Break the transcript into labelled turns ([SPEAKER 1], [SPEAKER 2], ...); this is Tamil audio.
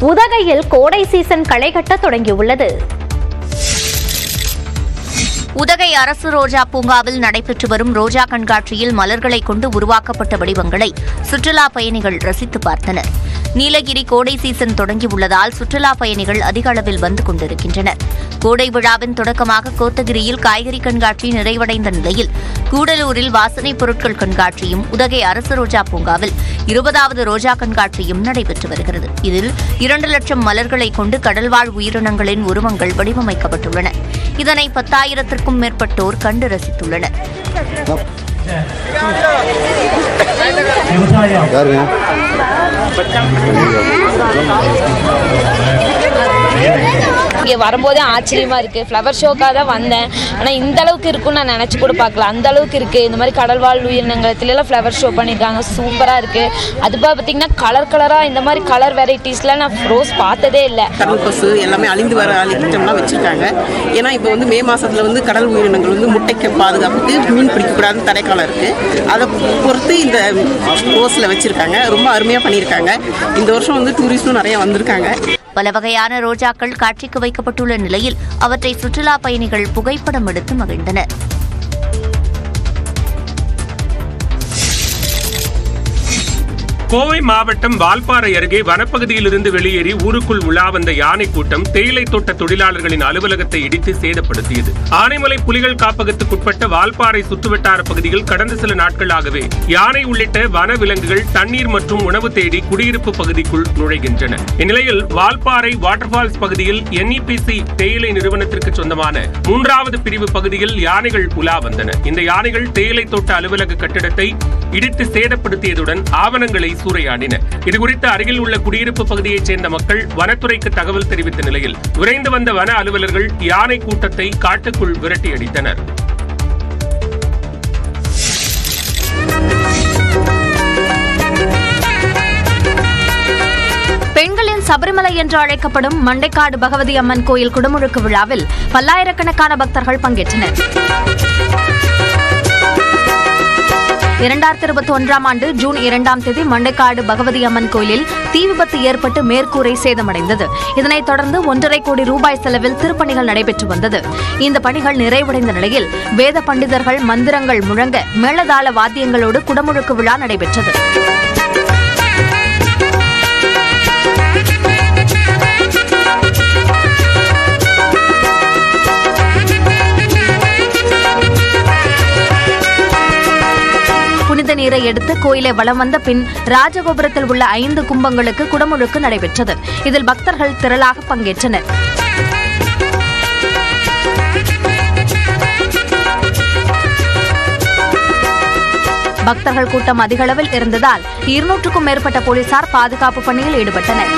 [SPEAKER 1] உதகையில் கோடை சீசன் களைகட்ட தொடங்கியுள்ளது.
[SPEAKER 2] உதகை அரசு ரோஜா பூங்காவில் நடைபெற்று வரும் ரோஜா கண்காட்சியில் மலர்களை கொண்டு உருவாக்கப்பட்ட வடிவங்களை சுற்றுலா பயணிகள் ரசித்து பார்த்தனர். நீலகிரி கோடை சீசன் தொடங்கியுள்ளதால் சுற்றுலா பயணிகள் அதிக அளவில் வந்து கொண்டிருக்கின்றனர். கோடை விழாவின் தொடக்கமாக கோத்தகிரியில் காய்கறி கண்காட்சி நிறைவடைந்த நிலையில் கூடலூரில் வாசனைப் பொருட்கள் கண்காட்சியும் உதகை அரசு ரோஜா பூங்காவில் 20வது ரோஜா கண்காட்சியும் நடைபெற்று வருகிறது. இதில் 2 லட்சம் மலர்களை கொண்டு கடல்வாழ் உயிரினங்களின் உருவங்கள் வடிவமைக்கப்பட்டுள்ளன. இதனை 10,000க்கும் மேற்பட்டோர் கண்டு ரசித்துள்ளனர்.
[SPEAKER 3] இங்கே வரும்போதே ஆச்சரியமா இருக்கு. ஃப்ளவர் ஷோக்காக தான் வந்தேன். ஆனால் இந்த அளவுக்கு இருக்குன்னு நான் நினச்சி கூட பார்க்கல. அந்த அளவுக்கு இருக்கு. இந்த மாதிரி கடல்வாழ் உயிரினங்களெல்லாம் ஃப்ளவர் ஷோ பண்ணியிருக்காங்க. சூப்பராக இருக்கு. அது பார்த்தீங்கன்னா கலராக இந்த மாதிரி கலர் வெரைட்டிஸ்லாம் நான் ரோஸ் பார்த்ததே இல்லை.
[SPEAKER 4] கடல் பசு எல்லாமே அழிந்து வர ஐட்டம்லாம் வச்சிருக்காங்க. ஏன்னா இப்போ மே மாசத்துல கடல் உயிரினங்கள் முட்டைக்கு பாதுகாப்புக்கு மீன் பிடிக்கக்கூடாதுன்னு தடைக்காலம் இருக்கு. அதை பொறுத்து இந்த ரோஸ்ல வச்சிருக்காங்க. ரொம்ப அருமையாக பண்ணியிருக்காங்க. இந்த வருஷம் டூரிஸ்டும் நிறைய வந்திருக்காங்க.
[SPEAKER 2] பல வகையான ரோஜாக்கள் காட்சிக்கு வைக்கப்பட்டுள்ள நிலையில் அவற்றை சுற்றுலா பயணிகள் புகைப்படம் எடுத்து மகிழ்ந்தனர்.
[SPEAKER 5] கோவை மாவட்டம் வால்பாறை அருகே வனப்பகுதியிலிருந்து வெளியேறி ஊருக்குள் உலா வந்த யானை கூட்டம் தேயிலை தோட்ட தொழிலாளர்களின் அலுவலகத்தை இடித்து சேதப்படுத்தியது. ஆனைமலை புலிகள் காப்பகத்துக்குட்பட்ட வால்பாறை சுற்றுவட்டார பகுதியில் கடந்த சில நாட்களாகவே யானை உள்ளிட்ட வன விலங்குகள் தண்ணீர் மற்றும் உணவு தேடி குடியிருப்பு பகுதிக்குள் நுழைகின்றன. இந்நிலையில் வால்பாறை வாட்டர்ஃபால்ஸ் பகுதியில் NEPC தேயிலை நிறுவனத்திற்கு சொந்தமான 3வது பிரிவு பகுதியில் யானைகள் உலா வந்தன. இந்த யானைகள் தேயிலை தோட்ட அலுவலக கட்டிடத்தை இடித்து சேதப்படுத்தியதுடன் ஆவணங்களை சூறையாடின. இதுகுறித்து அருகில் உள்ள குடியிருப்பு பகுதியைச் சேர்ந்த மக்கள் வனத்துறைக்கு தகவல் தெரிவித்த நிலையில் விரைந்து வந்த வன அலுவலர்கள் யானை கூட்டத்தை காட்டுக்குள் விரட்டியடித்தனர்.
[SPEAKER 1] பெண்களின் சபரிமலை என்று அழைக்கப்படும் மண்டைக்காடு பகவதி அம்மன் கோயில் குடமுழுக்கு விழாவில் பல்லாயிரக்கணக்கான பக்தர்கள் பங்கேற்றனர். 2021ஆம் ஆண்டு ஜூன் 2ஆம் தேதி மண்டைக்காடு பகவதி அம்மன் கோயிலில் தீ விபத்து ஏற்பட்டு மேற்கூரை சேதமடைந்தது. இதனைத் தொடர்ந்து 1.5 கோடி ரூபாய் செலவில் திருப்பணிகள் நடைபெற்று வந்தது. இந்த பணிகள் நிறைவடைந்த நிலையில் வேத பண்டிதர்கள் மந்திரங்கள் முழங்க மேளதாள வாத்தியங்களோடு குடமுழுக்கு விழா நடைபெற்றது. புனித நீரை எடுத்து கோயிலை வலம் வந்த பின் ராஜகோபுரத்தில் உள்ள 5 கும்பங்களுக்கு குடமுழுக்கு நடைபெற்றது. இதில் பக்தர்கள் திரளாக பங்கேற்றனர். பக்தர்கள் கூட்டம் அதிகளவில் இருந்ததால் 200க்கும் மேற்பட்ட போலீசார் பாதுகாப்பு பணியில் ஈடுபட்டனர்.